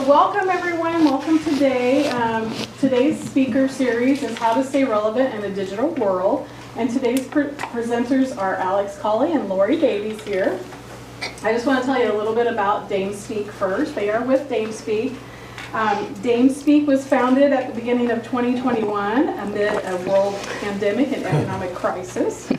welcome everyone, welcome today. Today's speaker series is How to Stay Relevant in a Digital World. And today's presenters are Alex Colley and Lori Davies here. I just want to tell you a little bit about DameSpeak first. They are with DameSpeak. DameSpeak was founded at the beginning of 2021 amid a world pandemic and economic crisis.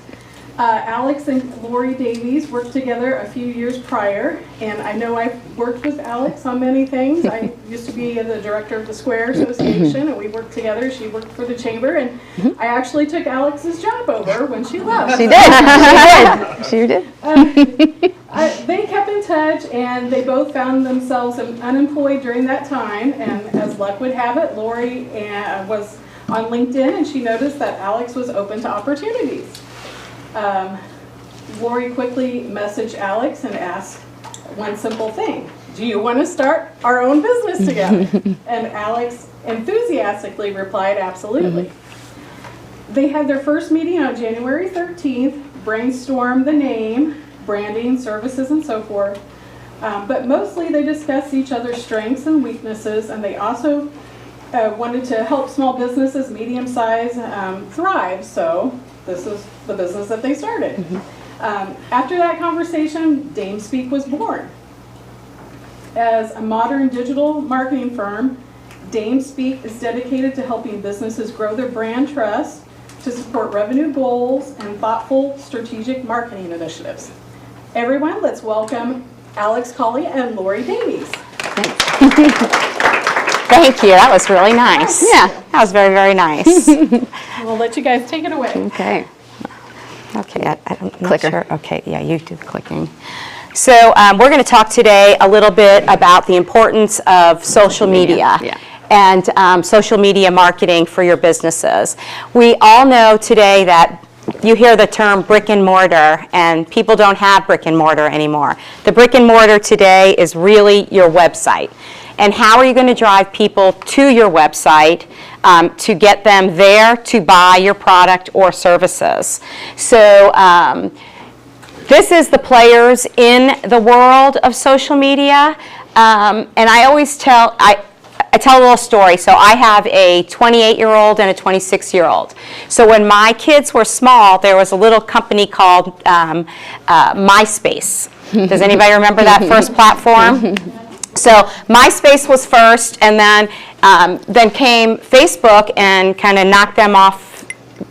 Alex and Lori Davies worked together a few years prior, and I know I've worked with Alex on many things. I used to be the director of the Square Association, and we worked together. She worked for the Chamber, and I actually took Alex's job over when she left. She did. She did. They kept in touch, and they both found themselves unemployed during that time, and as luck would have it, Lori was on LinkedIn, and she noticed that Alex was open to opportunities. Lori quickly messaged Alex and asked one simple thing: do you want to start our own business together? And Alex enthusiastically replied, absolutely. They had their first meeting on January 13th, brainstormed the name, branding, services, and so forth. But mostly they discussed each other's strengths and weaknesses, and they also wanted to help small businesses, medium-sized, thrive. So this is the business that they started. After that conversation, DameSpeak was born. As a modern digital marketing firm, DameSpeak is dedicated to helping businesses grow their brand trust, to support revenue goals, and thoughtful strategic marketing initiatives. Everyone, let's welcome Alex Colley and Lori Davies. Thank you. That was really nice. Yeah, that was very, very nice. We'll let you guys take it away. Okay. Okay, I don't clicker. Sure. Okay, yeah, you do the clicking. So we're going to talk today a little bit about the importance of social media. And social media marketing for your businesses. We all know today that you hear the term brick and mortar, and people don't have brick and mortar anymore. The brick and mortar today is really your website. And how are you going to drive people to your website to get them there to buy your product or services? So this is the players in the world of social media. And I always tell, I tell a little story. So I have a 28-year-old and a 26-year-old. So when my kids were small, there was a little company called MySpace. Does anybody remember that first platform? So MySpace was first, and then came Facebook and kind of knocked them off.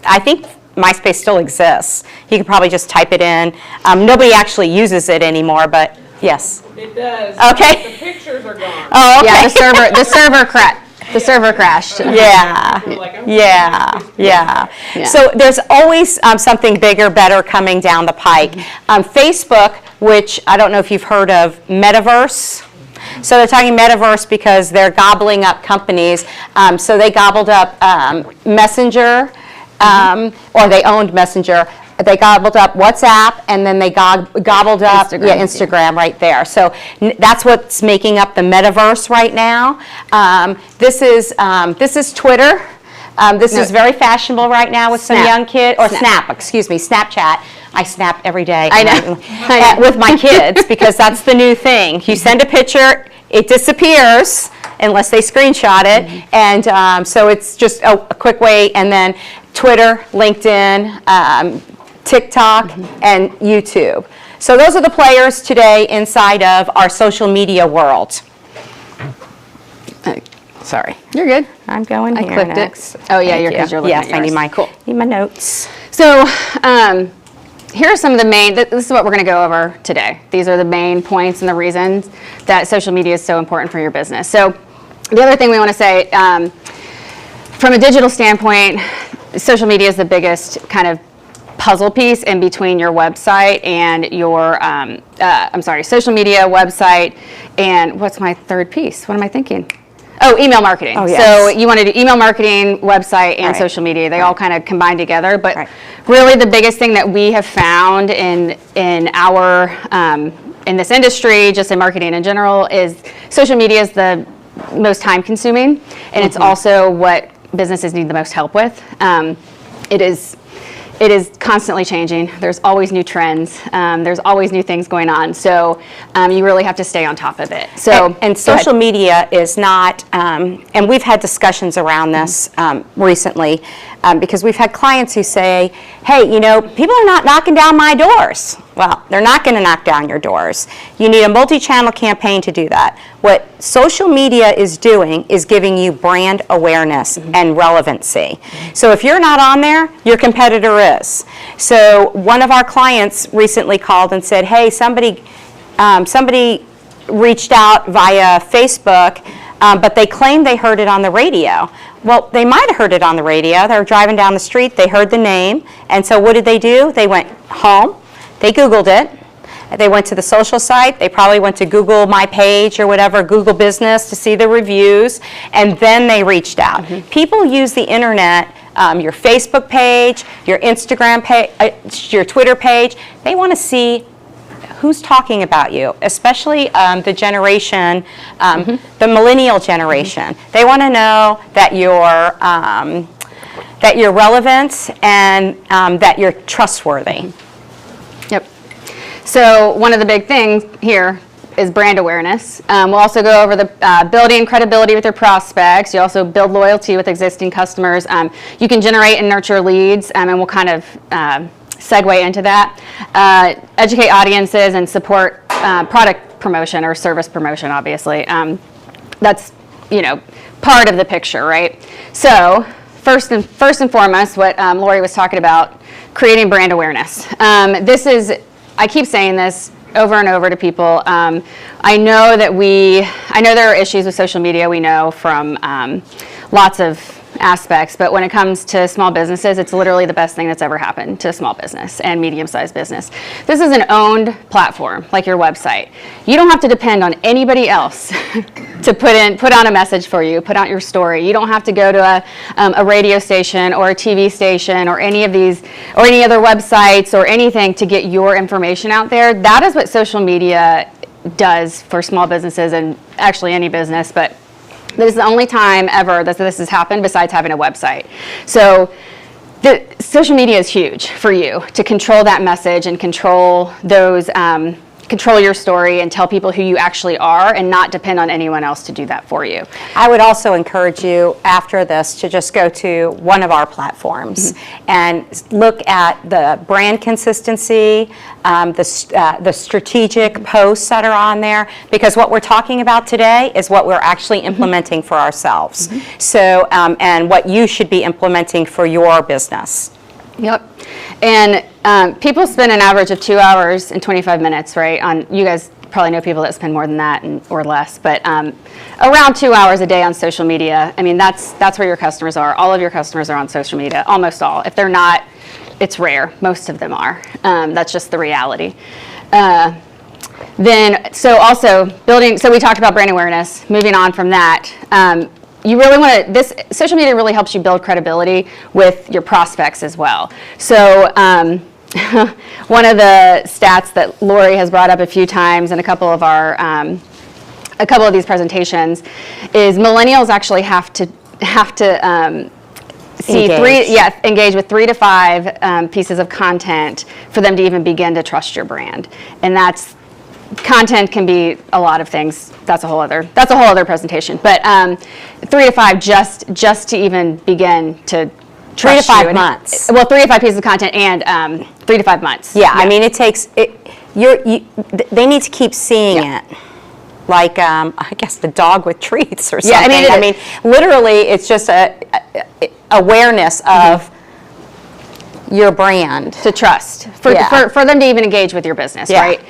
I think MySpace still exists. You could probably just type it in. Nobody actually uses it anymore, but yes. It does. Okay. The pictures are gone. Oh, okay. Yeah, the server crashed. Yeah. So there's always something bigger, better coming down the pike. Facebook, which I don't know if you've heard of, Metaverse. So they're talking Metaverse because they're gobbling up companies. So they gobbled up Messenger, or they owned Messenger. They gobbled up WhatsApp, and then they gobbled up Instagram right there. So that's what's making up the Metaverse right now. This is Twitter. This is very fashionable right now with some young kid, or Snapchat. I snap every day. I know. With my kids, because that's the new thing. You send a picture, it disappears unless they screenshot it, and so it's just a quick way. And then Twitter, LinkedIn, TikTok, and YouTube. So those are the players today inside of our social media world. Sorry. You're good. I'm going here clicked next. it. Oh, yeah, because you're looking at Yes, I need my notes. So here are some of the main, this is what we're going to go over today. These are the main points and the reasons that social media is so important for your business. So the other thing we want to say, from a digital standpoint, social media is the biggest kind of puzzle piece in between your website and your, social media, website, and what's my third piece? What am I thinking? Oh, email marketing. Oh, yes. So you want to do email marketing, website, and social media. They all kind of combine together. But really the biggest thing that we have found in our, in this industry, just in marketing in general, is social media is the most time consuming, and it's also what businesses need the most help with. it is constantly changing. There's always new trends. There's always new things going on. So you really have to stay on top of it. So and social media is not, and we've had discussions around this recently, because we've had clients who say, hey, people are not knocking down my doors. Well, they're not going to knock down your doors. You need a multi-channel campaign to do that. What social media is doing is giving you brand awareness and relevancy. So if you're not on there, your competitor is. So one of our clients recently called and said, hey, somebody reached out via Facebook, but they claimed they heard it on the radio. Well, they might have heard it on the radio. They were driving down the street, they heard the name, and so what did they do? They went home, they Googled it, they went to the social site, they probably went to Google My Page or whatever, Google Business to see the reviews, and then they reached out. People use the internet, your Facebook page, your Instagram page, your Twitter page, they want to see who's talking about you, especially the generation, the millennial generation. They want to know that you're relevant and that you're trustworthy. Yep. So one of the big things here is brand awareness. We'll also go over the building credibility with your prospects. You also build loyalty with existing customers. You can generate and nurture leads, and we'll kind of segue into that. Educate audiences and support product promotion or service promotion, obviously. That's, part of the picture, right? So first and foremost, what Lori was talking about, creating brand awareness. I keep saying this over and over to people. I know there are issues with social media, we know from lots of aspects, but when it comes to small businesses, it's literally the best thing that's ever happened to small business and medium-sized business. This is an owned platform, like your website. You don't have to depend on anybody else to put on a message for you, put out your story. You don't have to go to a radio station or a TV station or any of these, or any other websites or anything to get your information out there. That is what social media does for small businesses and actually any business, but this is the only time ever that this has happened besides having a website. So the social media is huge for you to control that message and control those, control your story and tell people who you actually are and not depend on anyone else to do that for you. I would also encourage you after this to just go to one of our platforms and look at the brand consistency, the strategic posts that are on there, because what we're talking about today is what we're actually implementing for ourselves. So, and what you should be implementing for your business. Yep. And people spend an average of 2 hours and 25 minutes, right? You guys probably know people that spend more than that or less, but around 2 hours a day on social media. I mean, that's where your customers are. All of your customers are on social media, almost all. If they're not, it's rare. Most of them are. That's just the reality. So we talked about brand awareness. Moving on from that, you really want to, social media really helps you build credibility with your prospects as well. So one of the stats that Lori has brought up a few times in a couple of these presentations is millennials actually have to see engage with 3 to 5 pieces of content for them to even begin to trust your brand. And content can be a lot of things. That's a whole other presentation. But 3 to 5 just to even begin to trust 3 to 5 you. months. Well, 3 to 5 pieces of content and 3 to 5 months. Yeah, I mean, it takes they need to keep seeing it. Like, I guess the dog with treats or something. Yeah, I mean, literally, it's just a awareness of your brand. To trust, for them to even engage with your business, right?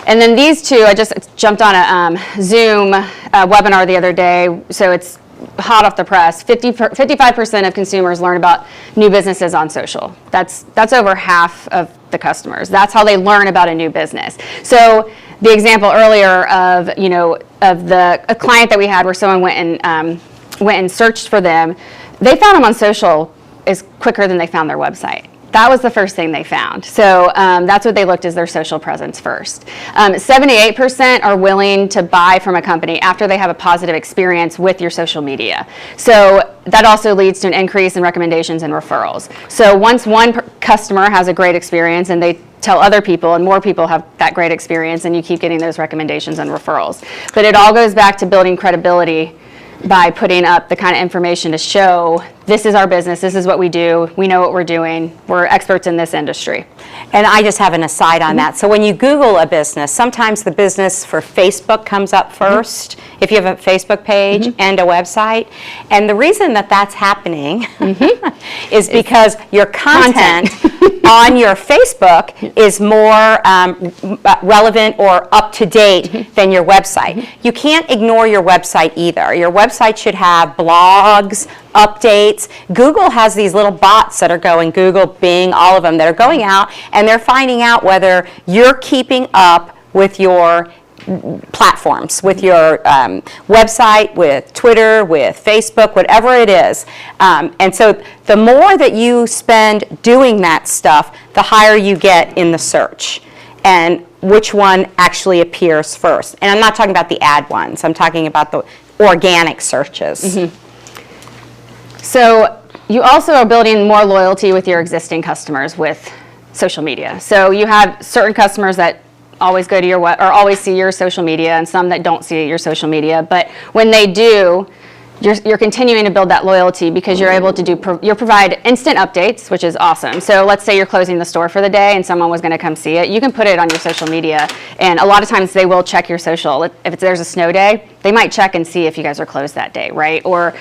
And then these two, I just jumped on a Zoom webinar the other day, so it's hot off the press. 55% of consumers learn about new businesses on social. That's over half of the customers. That's how they learn about a new business. So the example earlier of a client that we had where someone went and searched for them, they found them on social is quicker than they found their website. That was the first thing they found. So that's what they looked as their social presence first. 78% are willing to buy from a company after they have a positive experience with your social media. So that also leads to an increase in recommendations and referrals. So once one customer has a great experience and they tell other people and more people have that great experience, and you keep getting those recommendations and referrals. But it all goes back to building credibility by putting up the kind of information to show this is our business, this is what we do, we know what we're doing, we're experts in this industry. And I just have an aside on that. So when you Google a business, sometimes the business for Facebook comes up first, if you have a Facebook page and a website. And the reason that that's happening is because your content on your Facebook is more relevant or up to date than your website. You can't ignore your website either. Your website should have blogs, updates. Google has these little bots that are going, Google, Bing, all of them, that are going out and they're finding out whether you're keeping up with your platforms, with your website, with Twitter, with Facebook, whatever it is. And so the more that you spend doing that stuff, the higher you get in the search and which one actually appears first. And I'm not talking about the ad ones, I'm talking about the organic searches. So you also are building more loyalty with your existing customers with social media. So you have certain customers that always go to your or always see your social media, and some that don't see your social media. But when they do, you're continuing to build that loyalty because you're able to you'll provide instant updates, which is awesome. So let's say you're closing the store for the day and someone was going to come see it. You can put it on your social media, and a lot of times they will check your social. If there's a snow day, they might check and see if you guys are closed that day, right? Or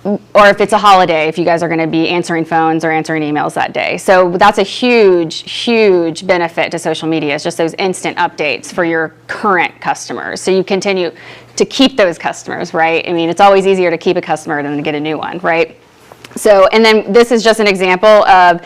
if it's a holiday, if you guys are going to be answering phones or answering emails that day. So that's a huge, huge benefit to social media. It's just those instant updates for your current customers. So you continue to keep those customers, right? I mean, it's always easier to keep a customer than to get a new one, right? So, and then this is just an example of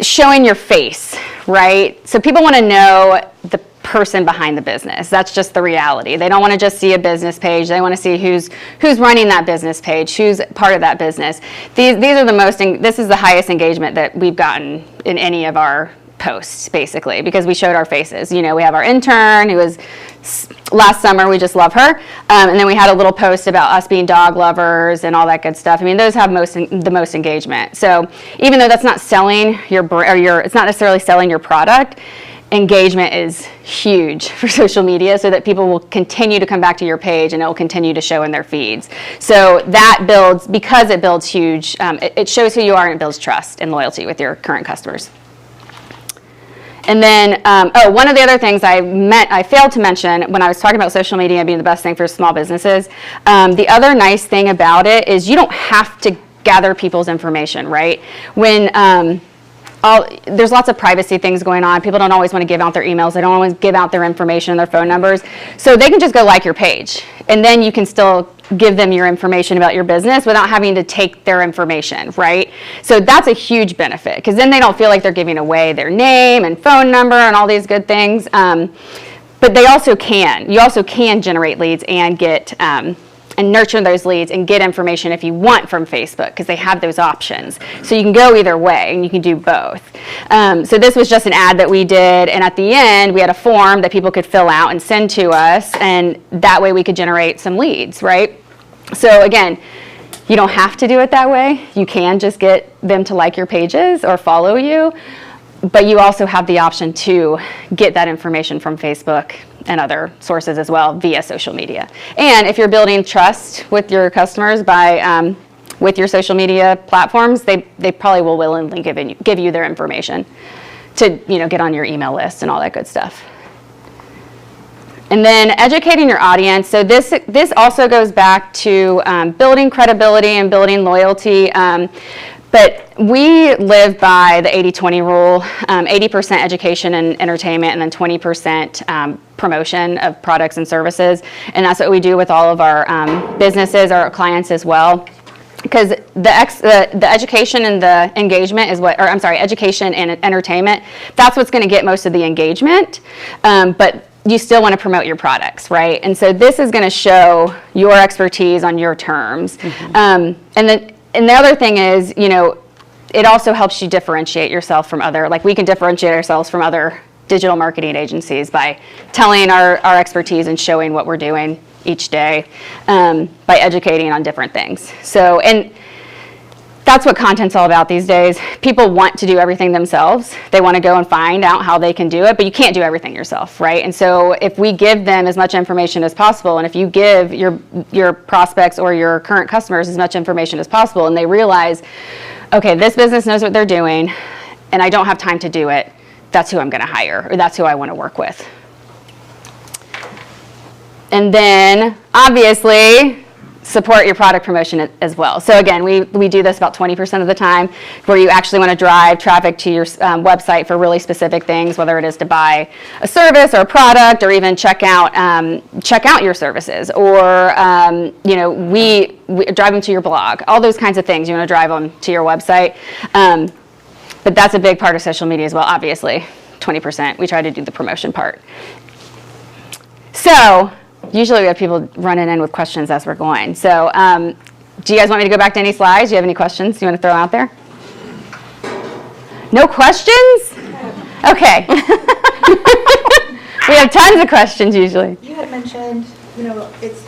showing your face, right? So people want to know the person behind the business. That's just the reality. They don't want to just see a business page. They want to see who's running that business page, who's part of that business. These are the most, this is the highest engagement that we've gotten in any of our posts, basically, because we showed our faces. You know, we have our intern who was last summer, we just love her, and then we had a little post about us being dog lovers and all that good stuff. I mean, those have the most engagement. So even though that's not selling it's not necessarily selling your product, engagement is huge for social media, so that people will continue to come back to your page and it will continue to show in their feeds. So that builds, because it builds huge, it shows who you are and it builds trust and loyalty with your current customers. And then, one of the other things I failed to mention when I was talking about social media being the best thing for small businesses, the other nice thing about it is you don't have to gather people's information, right? When there's lots of privacy things going on. People don't always want to give out their emails. They don't always give out their information and their phone numbers. So they can just go like your page, and then you can still give them your information about your business without having to take their information, right? So that's a huge benefit, because then they don't feel like they're giving away their name and phone number and all these good things. But you also can generate leads and get and nurture those leads and get information if you want from Facebook, because they have those options. So you can go either way and you can do both. So this was just an ad that we did, and at the end we had a form that people could fill out and send to us, and that way we could generate some leads, right? So again, you don't have to do it that way. You can just get them to like your pages or follow you, but you also have the option to get that information from Facebook and other sources as well via social media. And if you're building trust with your customers by with your social media platforms, they probably will willingly give you their information to get on your email list and all that good stuff. And then educating your audience. So this also goes back to building credibility and building loyalty. But we live by the 80-20 rule, 80% education and entertainment, and then 20% promotion of products and services. And that's what we do with all of our businesses, our clients as well. Because the education and the engagement is education and entertainment, that's what's going to get most of the engagement. But you still want to promote your products, right? And so this is going to show your expertise on your terms. And the other thing is, it also helps you differentiate yourself from other, like we can differentiate ourselves from other digital marketing agencies by telling our expertise and showing what we're doing each day, by educating on different things. So, and that's what content's all about these days. People want to do everything themselves. They want to go and find out how they can do it, but you can't do everything yourself, right? And so if we give them as much information as possible, and if you give your prospects or your current customers as much information as possible, and they realize, okay, this business knows what they're doing, and I don't have time to do it, that's who I'm going to hire, or that's who I want to work with. And then, obviously, support your product promotion as well. So again, we do this about 20% of the time, where you actually want to drive traffic to your website for really specific things, whether it is to buy a service or a product, or even check out your services, or we drive them to your blog. All those kinds of things, you want to drive them to your website. But that's a big part of social media as well, obviously. 20%, we try to do the promotion part. So usually we have people running in with questions as we're going. So do you guys want me to go back to any slides? Do you have any questions you want to throw out there? No questions? Okay. We have tons of questions usually. You had mentioned, it's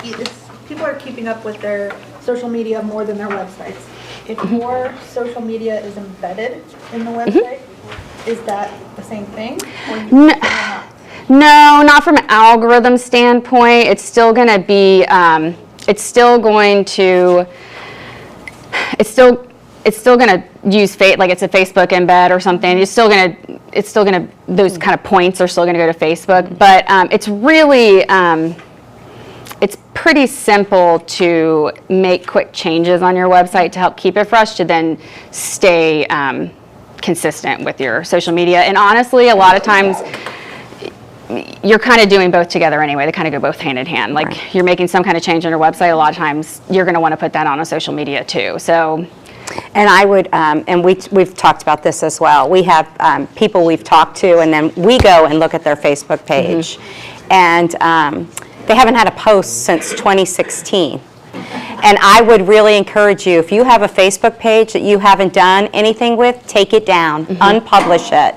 people are keeping up with their social media more than their websites. If your social media is embedded in the website, is that the same thing? Or not? No, not from an algorithm standpoint. It's still going to be, it's still going to use like it's a Facebook embed or something. It's still going to, those kind of points are still going to go to Facebook. But it's really, it's pretty simple to make quick changes on your website to help keep it fresh, to then stay consistent with your social media. And honestly, a lot of times, you're kind of doing both together anyway. They kind of go both hand in hand. Like you're making some kind of change on your website, a lot of times you're going to want to put that on social media too. So, and I would, and we've talked about this as well. We have people we've talked to, and then we go and look at their Facebook page, and they haven't had a post since 2016. And I would really encourage you, if you have a Facebook page that you haven't done anything with, take it down, unpublish it.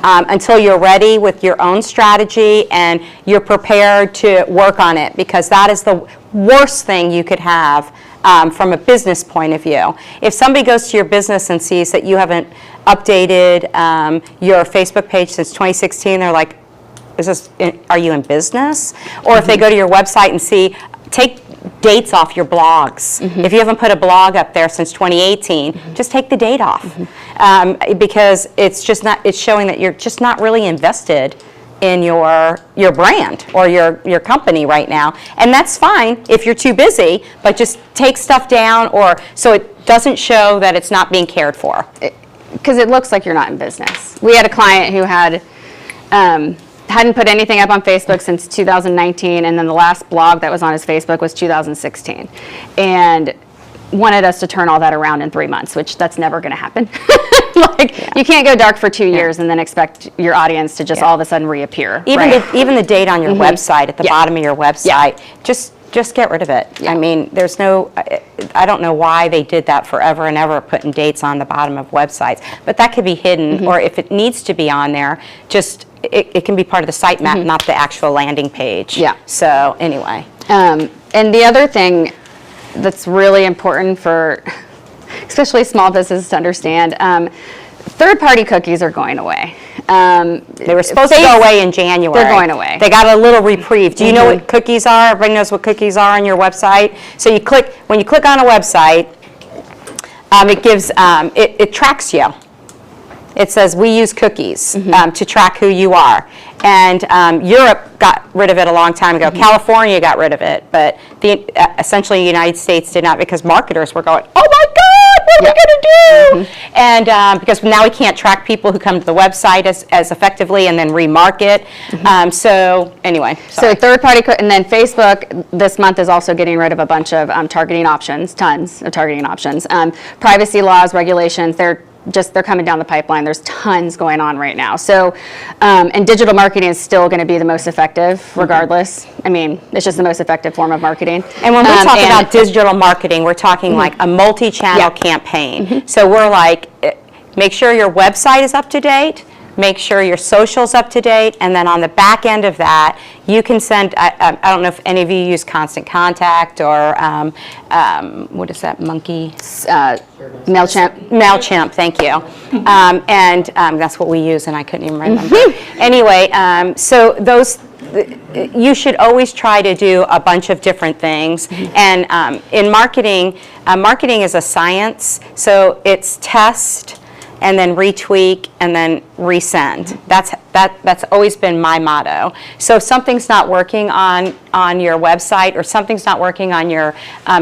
Until you're ready with your own strategy and you're prepared to work on it, because that is the worst thing you could have from a business point of view. If somebody goes to your business and sees that you haven't updated your Facebook page since 2016, they're like, are you in business? Or if they go to your website and see, take dates off your blogs. If you haven't put a blog up there since 2018, just take the date off, because it's just not. It's showing that you're just not really invested in your brand or your company right now, and that's fine if you're too busy. But just take stuff down, or so it doesn't show that it's not being cared for. Because it looks like you're not in business. We had a client who had. Hadn't put anything up on Facebook since 2019, and then the last blog that was on his Facebook was 2016, and wanted us to turn all that around in 3 months, which that's never going to happen. You can't go dark for 2 years and then expect your audience to just all of a sudden reappear. Even the date on your website, at the bottom of your website, just get rid of it. I mean, there's no, I don't know why they did that forever and ever, putting dates on the bottom of websites, but that could be hidden, or if it needs to be on there, just it can be part of the site map, not the actual landing page. Yeah. So anyway. And the other thing that's really important for especially small businesses to understand, third-party cookies are going away. They were supposed to go away in January. They're going away. They got a little reprieve. Do you know what cookies are? Everybody knows what cookies are on your website. So when you click on a website, it gives it tracks you. It says we use cookies to track who you are. And Europe got rid of it a long time ago. California got rid of it, but essentially the United States did not, because marketers were going, oh my God, what are we going to do? And because now we can't track people who come to the website as effectively and then remarket. So anyway. So third-party, and then Facebook this month is also getting rid of a bunch of targeting options, tons of targeting options. Privacy laws, regulations, they're coming down the pipeline. There's tons going on right now. So, and digital marketing is still going to be the most effective regardless. I mean, it's just the most effective form of marketing. And when we talk about digital marketing, we're talking like a multi-channel campaign. So we're like, make sure your website is up to date, make sure your social's up to date, and then on the back end of that, you can send, I don't know if any of you use Constant Contact or, what is that, Monkey? MailChimp. MailChimp, thank you. And that's what we use, and I couldn't even remember. Anyway, so those, you should always try to do a bunch of different things. And in marketing, marketing is a science, so it's test, and then retweak, and then resend. That's always been my motto. So if something's not working on your website or something's not working on your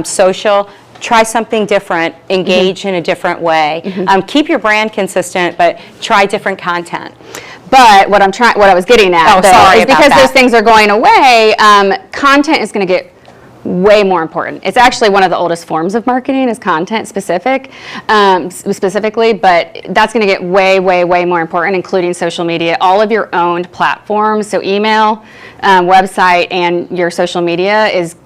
social, try something different, engage in a different way. Keep your brand consistent, but try different content. But what I was getting at, sorry is about because that. those things are going away, content is going to get way more important. It's actually one of the oldest forms of marketing is content specifically, but that's going to get way, way, way more important, including social media. All of your owned platforms, so email, website, and your social media is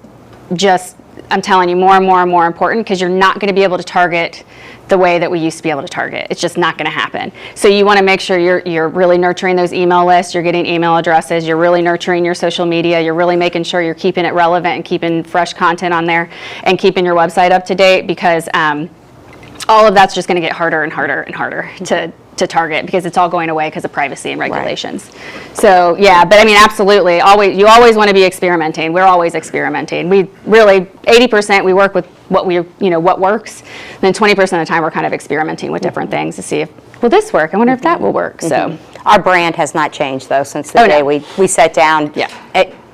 just, I'm telling you, more and more and more important because you're not going to be able to target the way that we used to be able to target. It's just not going to happen. So you want to make sure you're really nurturing those email lists, you're getting email addresses, you're really nurturing your social media, you're really making sure you're keeping it relevant and keeping fresh content on there and keeping your website up to date because all of that's just going to get harder and harder and harder to target because it's all going away because of privacy and regulations. Right. So yeah, but I mean, absolutely, you always want to be experimenting. We're always experimenting. We really, 80% we work with what works, and then 20% of the time we're kind of experimenting with different things to see if, will this work? I wonder if that will work. So our brand has not changed though since the day we sat down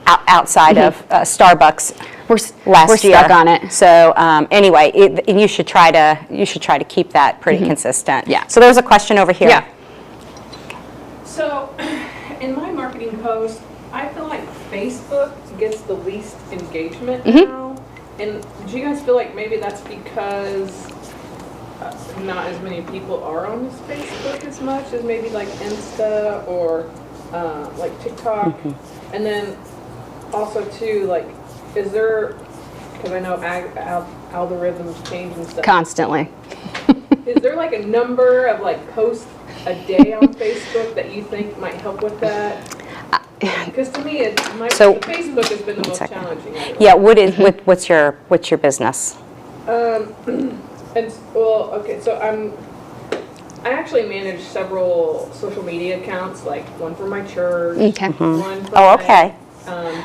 outside of Starbucks. We're stuck on it. So anyway, you should try to keep that pretty consistent. Yeah. So there's a question over here. Yeah. So, in my marketing post, I feel like Facebook gets the least engagement now. And do you guys feel like maybe that's because not as many people are on this Facebook as much as maybe like Insta or like TikTok? And then also too, like, is there, because I know algorithms change and stuff. Constantly. Is there like a number of like posts a day on Facebook that you think might help with that? Because to me, Facebook has been the most challenging. Yeah. What's your business? So I actually manage several social media accounts, like one for my church, one for my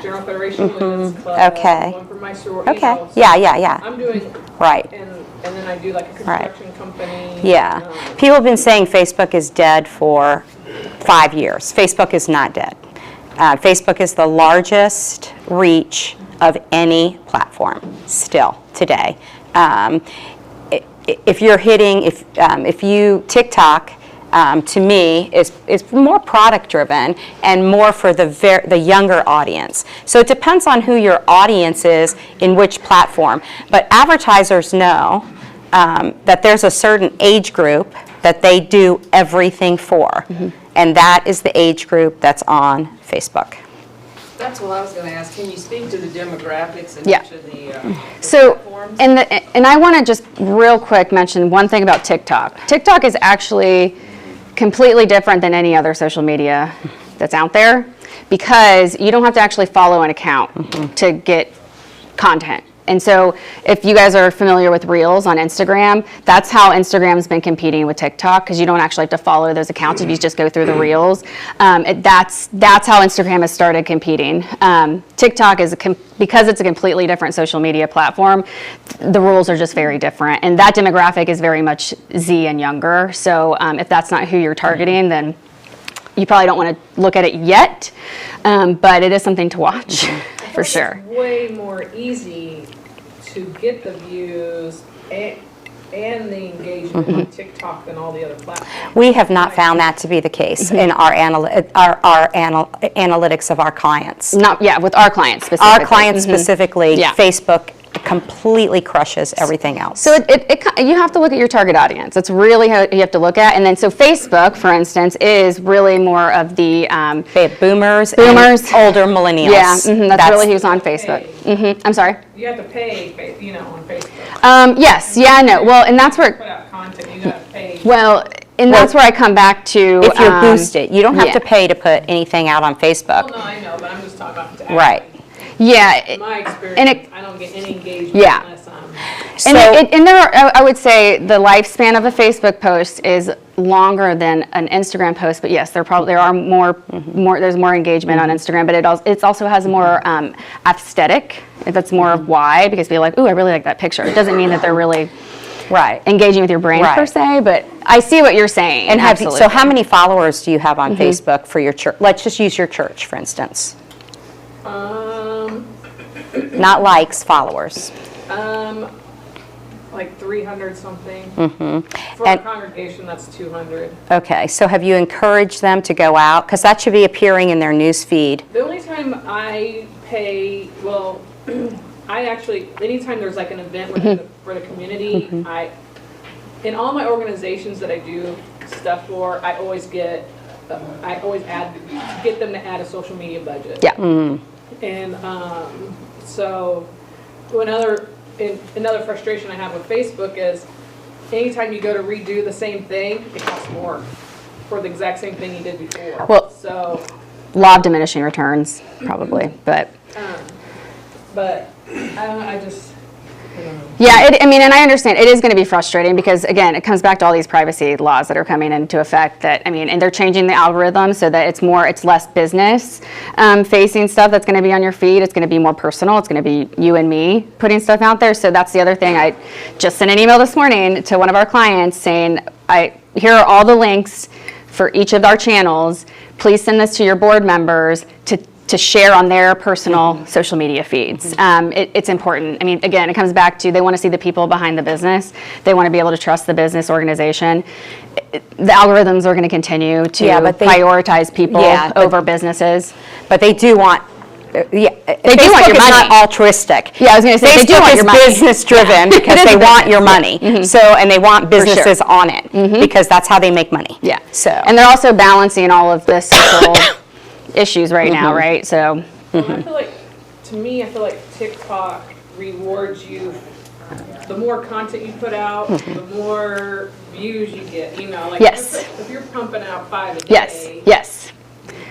General Federation of Women's Club, one for my sorority. Okay. Yeah. I'm doing right. And then I do like a construction company. Yeah. People have been saying Facebook is dead for 5 years. Facebook is not dead. Facebook is the largest reach of any platform still today. If TikTok, to me, is more product driven and more for the younger audience. So it depends on who your audience is in which platform. But advertisers know that there's a certain age group that they do everything for. And that is the age group that's on Facebook. That's what I was going to ask. Can you speak to the demographics in each of the platforms? And I want to just real quick mention one thing about TikTok. TikTok is actually completely different than any other social media that's out there because you don't have to actually follow an account to get content. And so if you guys are familiar with Reels on Instagram, that's how Instagram's been competing with TikTok because you don't actually have to follow those accounts if you just go through the Reels. That's how Instagram has started competing. TikTok is because it's a completely different social media platform, the rules are just very different. And that demographic is very much Z and younger. So if that's not who you're targeting, then you probably don't want to look at it yet, but it is something to watch for sure. It's way more easy to get the views and the engagement on TikTok than all the other platforms. We have not found that to be the case in our analytics of our clients. With our clients specifically. Our clients specifically, Yeah. Facebook completely crushes everything else. So you have to look at your target audience. That's really how you have to look at. And then so Facebook, for instance, is really more of the boomers, and older millennials. Yeah, that's really who's on Facebook. I'm sorry. You have to pay, on Facebook. Yes. Yeah. No. Well, and that's where. Put out content. You got to pay. Well, And that's where I come back to. If you're boosted, you don't have yeah. to pay to put anything out on Facebook. Well, no, I know, but I'm just talking about. Right. Yeah. In my experience, And it- I don't get any engagement Yeah. unless I'm. So, And there are, I would say the lifespan of a Facebook post is longer than an Instagram post, but yes, there are more, there's more engagement on Instagram, but it also has more aesthetic. That's more of why, because people are like, ooh, I really like that picture. It doesn't mean that they're really right. engaging with your brand per Right. se, but I see what you're saying. And absolutely. so how many followers do you have on Facebook for your church? Let's just use your church, for instance. Not likes, followers. Like 300 something. For And- a congregation, that's 200. Okay, so have you encouraged them to go out? Because that should be appearing in their news feed. The only time I pay, well, I actually, anytime there's like an event for the community, in all my organizations that I do stuff for, I always get them to add a social media budget. Yeah. And so another frustration I have with Facebook is anytime you go to redo the same thing, it costs more for the exact same thing you did before. Well- So, Law of diminishing returns, probably, but. but I don't know, I just, Yeah, and I understand it is going to be frustrating because, again, it comes back to all these privacy laws that are coming into effect and they're changing the algorithm so that it's less business facing stuff that's going to be on your feed. It's going to be more personal. It's going to be you and me putting stuff out there. So that's the other thing. I just sent an email this morning to one of our clients saying, here are all the links for each of our channels. Please send this to your board members to share on their personal social media feeds. It's important. I mean, again, it comes back to they want to see the people behind the business. They want to be able to trust the business organization. The algorithms are going to continue to prioritize people over businesses. But they do want, They do Facebook want your is not money. altruistic. Yeah, I was going to say, they do Facebook want is your money. business driven because It is they want business, your yeah. money. So, and they want businesses sure. on it because that's how they make money. Yeah. So, And they're also balancing all of the social issues right now, right? So. I feel like, to me, I feel like TikTok rewards you. The more content you put out, the more views you get. You know, like Yes. if you're pumping out 5 a day, Yes.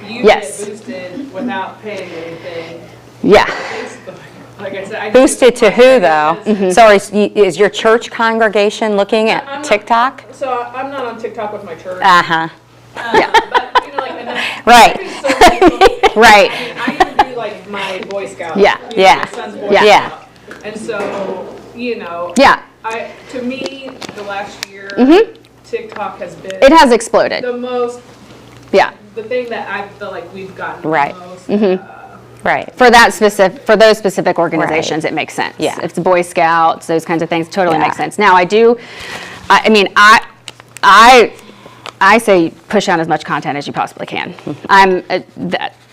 you Yes. get boosted without paying anything. Yeah. Facebook, like I said, I boosted to who though? business. So is your church congregation looking I'm at not- TikTok? So I'm not on TikTok with my church. Uh-huh. But, you know, like, and that's- Right. that'd be so cool. Right. I mean, I even do like my Boy Scout. Yeah. You know, Yeah. My son's Boy Yeah. Scout. And so, you know. Yeah. To me, the last year, TikTok has been It has exploded. the most, Yeah. the thing that I feel like we've gotten Right. the most. Right. For those specific organizations, it makes sense. Yeah. If it's Boy Scouts, those kinds of things, totally Yeah. makes sense. Now, I say push out as much content as you possibly can.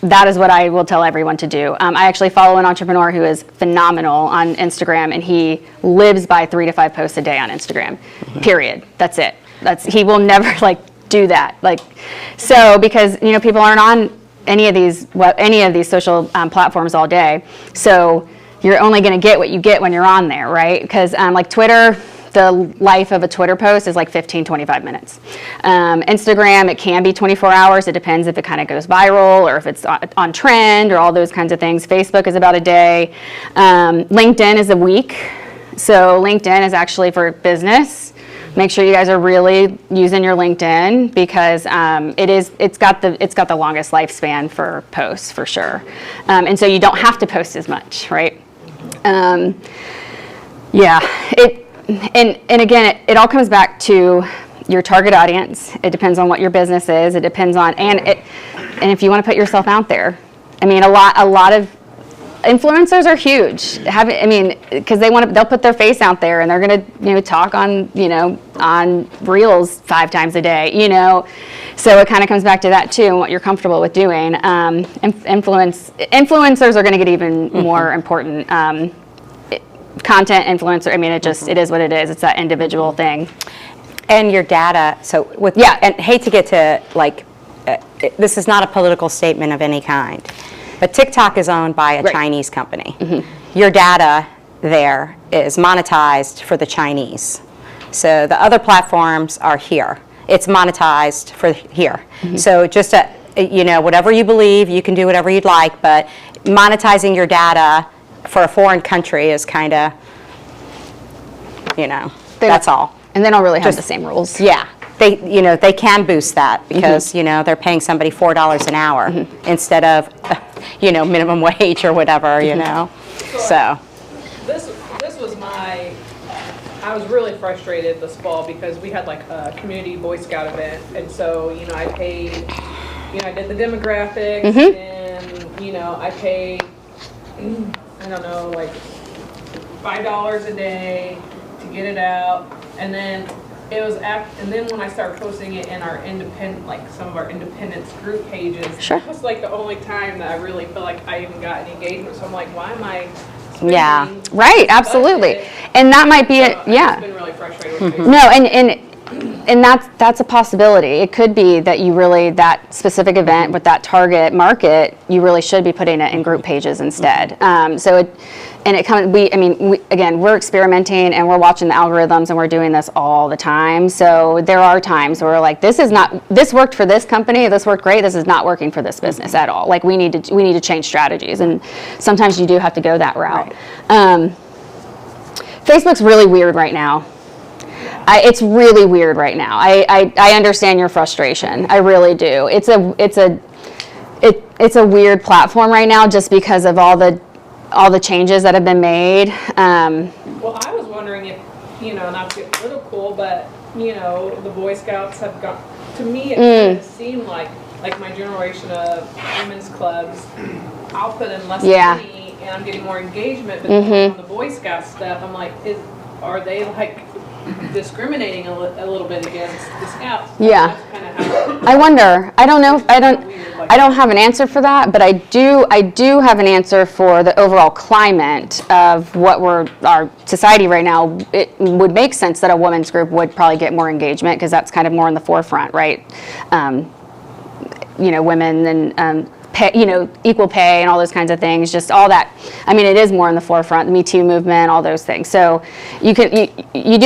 That is what I will tell everyone to do. I actually follow an entrepreneur who is phenomenal on Instagram, and he lives by 3 to 5 posts a day on Instagram. Period. That's it. He will never do that. So because people aren't on any of these social platforms all day, so you're only going to get what you get when you're on there, right? Because like Twitter. The life of a Twitter post is like 15, 25 minutes. Instagram, it can be 24 hours. It depends if it kind of goes viral or if it's on trend or all those kinds of things. Facebook is about a day. LinkedIn is a week. So LinkedIn is actually for business. Make sure you guys are really using your LinkedIn because it's got the longest lifespan for posts for sure. And so you don't have to post as much, right? And again, it all comes back to your target audience. It depends on what your business is. It depends on and if you want to put yourself out there. I mean, a lot of influencers are huge. Because they'll put their face out there and they're gonna talk on on Reels 5 times a day. So it kind of comes back to that too and what you're comfortable with doing. Influencers are going to get even more important. Content influencer, it is what it is. It's that individual thing. And your data, so and hate to get to this is not a political statement of any kind, but TikTok is owned by a Chinese company. Your data there is monetized for the Chinese. So the other platforms are here. it's monetized for here. So just, whatever you believe, you can do whatever you'd like, but monetizing your data for a foreign country is kind of, that's all. And they don't really have the same rules. Yeah, they can boost that because, they're paying somebody $4 an hour instead of, minimum wage or whatever, so. This was I was really frustrated this fall because we had like a community Boy Scout event, and so, I paid, I did the demographics, and, I paid, I don't know, like $5 a day to get it out, and then and then when I started posting it in our independent, like some of our independence group pages, it was like the only time that I really feel like I even got any engagement. So I'm like, why am I spending Right, absolutely. budget? And that might be it, I've yeah. been really frustrated with Facebook. No, and that's a possibility. It could be that you really, that specific event with that target market, you really should be putting it in group pages instead. Again, we're experimenting and we're watching the algorithms and we're doing this all the time. So there are times where we're like, this worked for this company, this worked great, this is not working for this business at all. Like we need to change strategies, and sometimes you do have to go that route. Facebook's really weird right now. It's really weird right now. I understand your frustration. I really do. It's a weird platform right now just because of all the changes that have been made. Well, I was wondering if, not to get political, but, the Boy Scouts have got, to me, it kind of seemed like my generation of women's clubs, I'll put in less money and I'm getting more engagement, but on the Boy Scout stuff, I'm like, are they like discriminating a little bit against the Scouts? Yeah. That's kind of how I wonder. I don't know. I don't have an answer for that, but I do have an answer for the overall climate of our society right now. It would make sense that a women's group would probably get more engagement because that's kind of more in the forefront, right? Women and pay, equal pay and all those kinds of things, just all that. I mean, it is more in the forefront, the Me Too movement, all those things. So you do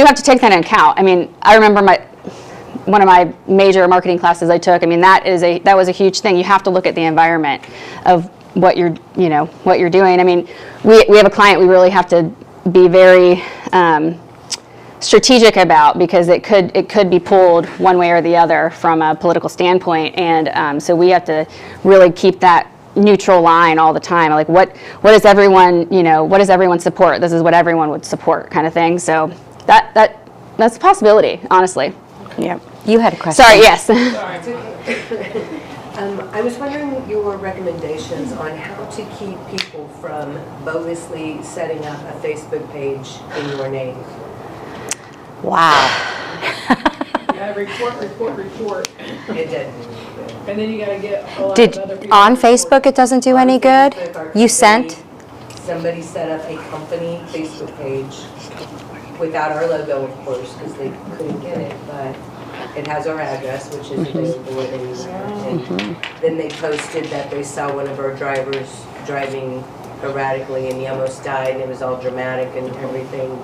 have to take that into account. I mean, I remember one of my major marketing classes I took. I mean, that was a huge thing. You have to look at the environment of what you're doing. I mean, we have a client we really have to be very strategic about because it could be pulled one way or the other from a political standpoint, and so we have to really keep that neutral line all the time. Like what does everyone support? This is what everyone would support, kind of thing. So that's a possibility, honestly. Yeah. You had a question. Sorry. Yes. I was wondering your recommendations on how to keep people from bogusly setting up a Facebook page in your name. Wow. Yeah, report. It did. And then you gotta get a lot of other people. On Facebook it doesn't do any good? You sent? Somebody set up a company Facebook page without our logo, of course, because they couldn't get it, but it has our address, which is available at anywhere. And then they posted that they saw one of our drivers driving erratically and he almost died, and it was all dramatic and everything.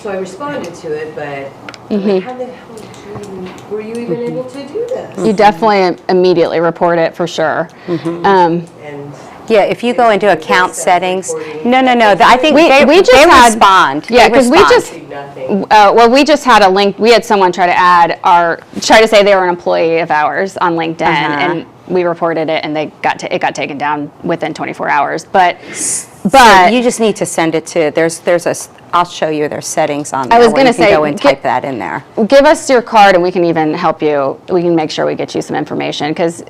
So I responded to it, but like, how the hell were you even able to do this? You definitely immediately report it for sure. And Yeah, if you go into account settings, no. I think We just they had- respond. Yeah, They because we respond. just nothing. we just had a link. We had someone try to say they were an employee of ours on LinkedIn, and we reported it, and it got taken down within 24 hours. But you just need to send it to. I'll show you their settings on there. I was where gonna you can say, go and type that in there. give us your card, and we can even help you. We can make sure we get you some information because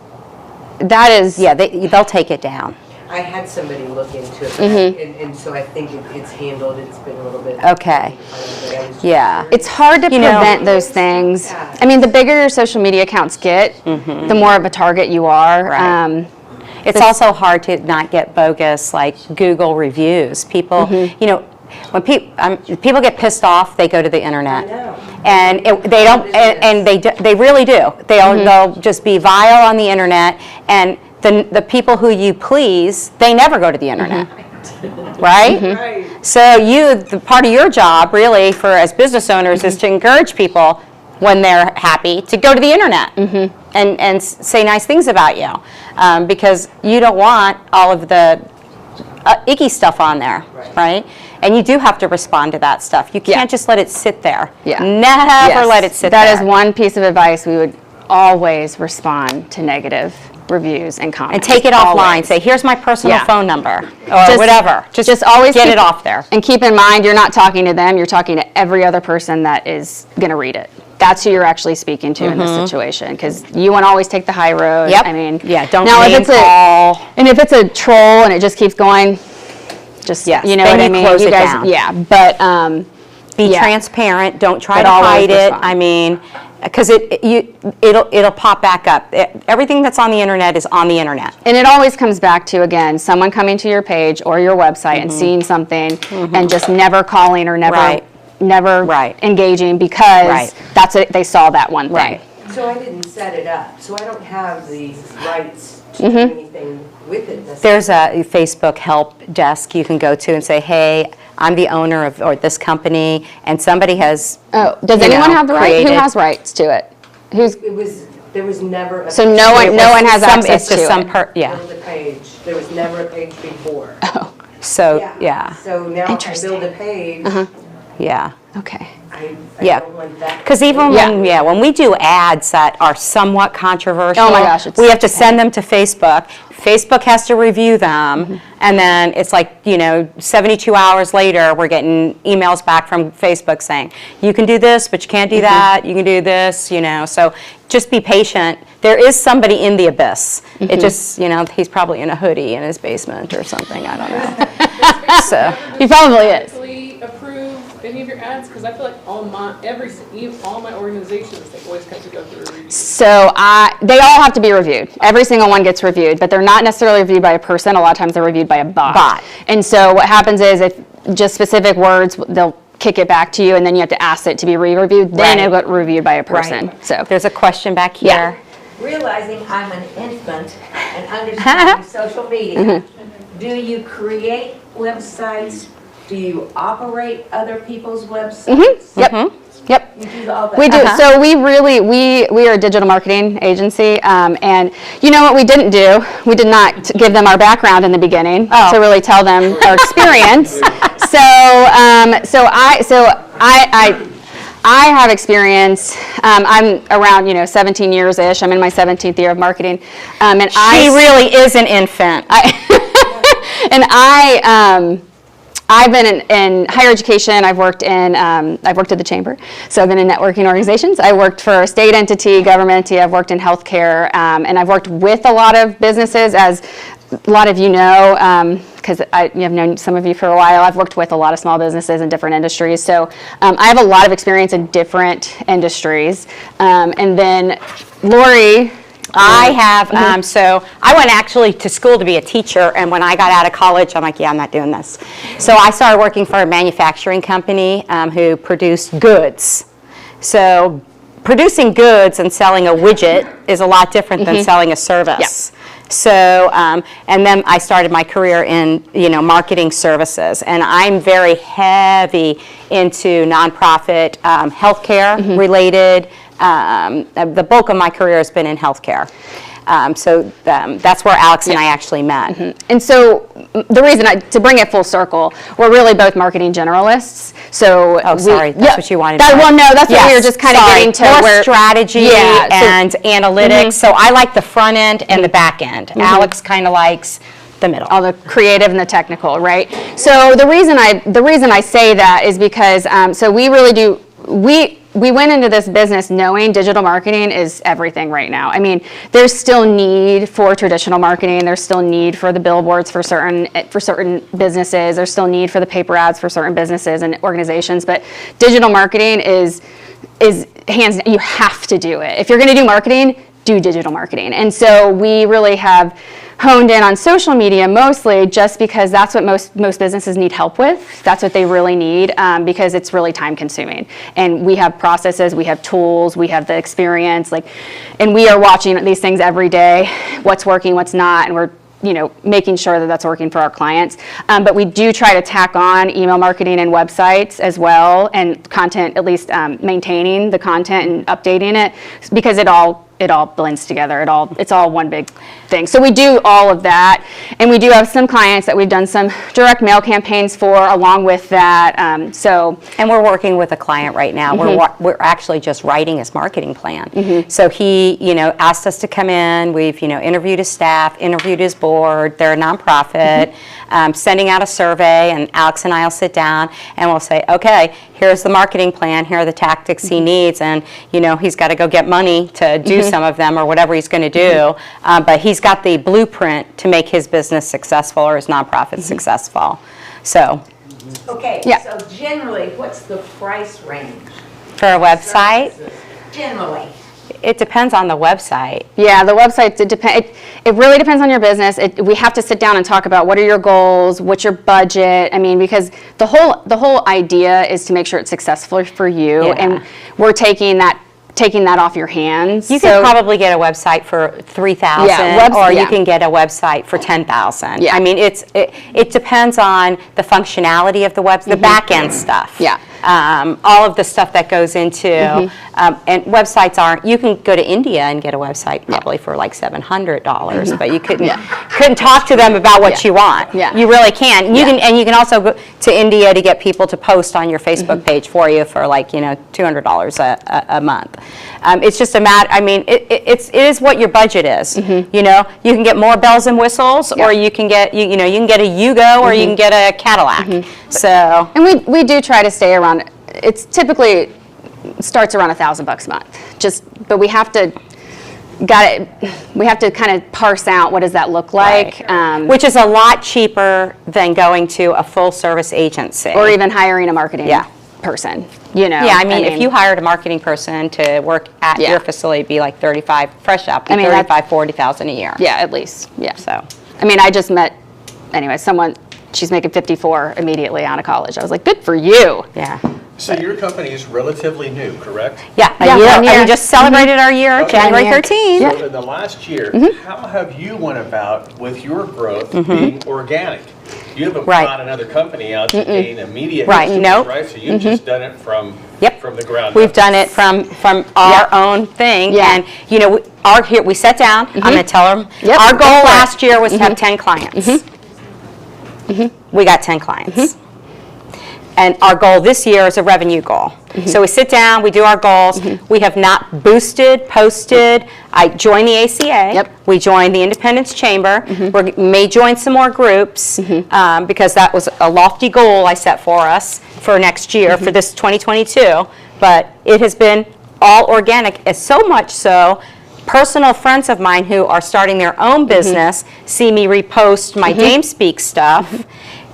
that is They'll take it down. I had somebody look into it, and so I think it's handled. It's been a little bit. Okay. but I was Yeah. It's hard to You know- prevent those things. I mean, the bigger your social media accounts get, the more of a target you are. Right. It's also hard to not get bogus like Google reviews. People, when people get pissed off, they go to the internet, I know. and they don't, and they really do. They'll just be vile on the internet, and the people who you please, they never go to the internet, right? Right. So the part of your job, really, as business owners, is to encourage people. when they're happy to go to the internet and say nice things about you, because you don't want all of the icky stuff on there, right? And you do have to respond to that stuff. You can't just let it sit there. Yeah. Never let it sit there. That is one piece of advice. We would always respond to negative reviews and comments. And take it offline. Always. Say, here's my personal Yeah. phone number, or whatever. Just always get keep it off there. And keep in mind, you're not talking to them, you're talking to every other person that is going to read it. That's who you're actually speaking to in this situation, because you want to always take the high road. Yep. I mean, Yeah, don't now name if it's call. and if it's a troll and it just keeps going, just Yes, you know then what I you mean. close You it guys, down. yeah, but Be yeah. transparent. Don't try But to always hide it. respond. I mean, because it'll pop back up. Everything that's on the internet is on the internet. And it always comes back to, again, someone coming to your page or your website and seeing something and just never calling or never Right. Right. engaging because Right. that's it, they saw that one thing. Right. So I didn't set it up, so I don't have the rights to do anything with it necessarily. There's a Facebook help desk you can go to and say, hey, I'm the owner of or this company, and somebody has. Oh, does you anyone know, have the right? Who created- has rights to it? Who's, There was never a. so no one has access It's just to some it? yeah. Build a page, there was never a page before. So yeah. So now if I Interesting. build a page, Yeah. Okay. I Yeah. don't want that. Because even when we do ads that are somewhat controversial, Oh my gosh, it's we have to such a send them to Facebook. Facebook has to review them, and then it's like 72 hours later, we're getting emails back from Facebook saying you can do this, but you can't do that. You can do this, So just be patient. There is somebody in the abyss. It just he's probably in a hoodie in his basement or something. I don't know. So. He probably is. Actually approve any of your ads? Because I feel like all my organizations, they always have to go through a review. So they all have to be reviewed. Every single one gets reviewed, but they're not necessarily reviewed by a person. A lot of times they're reviewed by a bot. And so what happens is if just specific words, they'll kick it back to you, and then you have to ask it to be re-reviewed. Then Right. it'll get reviewed by a person. Right. So There's a question back here. Yeah. Realizing I'm an infant and understanding social media, do you create websites? Do you operate other people's websites? Yep. Yep. You do all that? We do. So we are a digital marketing agency, and you know what we didn't do? We did not give them our background in the beginning to really tell them our experience. I have experience. I'm around 17 years-ish. I'm in my 17th year of marketing, and She really is an infant. I've been in higher education. I've worked at the chamber, so I've been in networking organizations. I worked for a state entity, government entity. I've worked in healthcare, and I've worked with a lot of businesses, as a lot of you know, because I've known some of you for a while. I've worked with a lot of small businesses in different industries, so I have a lot of experience in different industries. And then Lori. I have, so I went actually to school to be a teacher, and when I got out of college, I'm like, yeah, I'm not doing this. So I started working for a manufacturing company who produced goods. So producing goods and selling a widget is a lot different than selling a service. So, and then I started my career in, marketing services, and I'm very heavy into nonprofit, healthcare related. The bulk of my career has been in healthcare. So that's where Alex and I actually met. And so the reason to bring it full circle, we're really both marketing generalists. So That's what you wanted to know. Well, no, that's what we were just kind of getting to. More strategy Yeah, so- and analytics. So I like the front end and the back end. Alex kind of likes the middle. All the creative and the technical, right? So the reason I say that is because so we really do we went into this business knowing digital marketing is everything right now. I mean, there's still need for traditional marketing. There's still need for the billboards for certain businesses. There's still need for the paper ads for certain businesses and organizations. But digital marketing is hands. You have to do it if you're going to do marketing. Do digital marketing. And so we really have honed in on social media mostly just because that's what most businesses need help with. That's what they really need because it's really time consuming. And we have processes, we have tools, we have the experience, and we are watching these things every day, what's working, what's not, and we're making sure that that's working for our clients. But we do try to tack on email marketing and websites as well, and content, at least maintaining the content and updating it, because it all blends together. It's all one big thing. So we do all of that, and we do have some clients that we've done some direct mail campaigns for along with that. And we're working with a client right now. We're actually just writing his marketing plan. So he, asked us to come in. We've, interviewed his staff, interviewed his board. They're a nonprofit, sending out a survey, and Alex and I will sit down and we'll say, okay, here's the marketing plan. Here are the tactics he needs, and he's got to go get money to do some of them or whatever he's going to do. But he's got the blueprint to make his business successful or his nonprofit successful. So. Okay, Yeah. so generally, what's the price range? For a website, Generally. it depends on the website. Yeah, the website, it really depends on your business. We have to sit down and talk about what are your goals, what's your budget. I mean, because the whole idea is to make sure it's successful for you, Yeah. and we're taking that off your hands. You could probably get a website for $3,000, or you can get a website for $10,000. Yeah. I mean, it depends on the functionality of the the back end stuff. Yeah. All of the stuff that goes into, and websites aren't. You can go to India and get a website probably for like $700, but you couldn't talk to them about what you want. Yeah. You really can. You can also go to India to get people to post on your Facebook page for you for like $200 a month. It's just a matter. I mean, it is what your budget is. You can get more bells and whistles, or you can get you can get a Yugo, or you can get a Cadillac. So. And we do try to stay around. It's typically starts around $1,000 a month. But we have to kind of parse out what does that look like, Which is a lot cheaper than going to a full service agency. or even hiring a marketing person. Yeah, I mean, if you hired a marketing person to work at your facility, it'd be like 35 fresh out, I mean, $40,000 a year. Yeah, at least. Yeah. So. I mean, I just met someone. She's making 54 immediately out of college. I was like, good for you. Yeah. So your company is relatively new, correct? Yeah, Yeah, 1 year. and we just celebrated our year, Okay. January 1 year. 13th. So in the last year, how have you went about with your growth being organic? You haven't Right. brought another company out to gain immediate Right, customers, nope. right? So you've just done it from the ground We've up. done it from our own thing, Yeah. and we sat down. I'm going to tell them. Yep, Our go goal for it. last year was to have 10 clients. We got 10 clients. And our goal this year is a revenue goal. So we sit down, we do our goals. We have not boosted, posted. I joined the ACA. Yep. We joined the Independence Chamber. We may join some more groups because that was a lofty goal I set for us for next year, for this 2022. But it has been all organic, so much so. Personal friends of mine who are starting their own business see me repost my Dame Speak stuff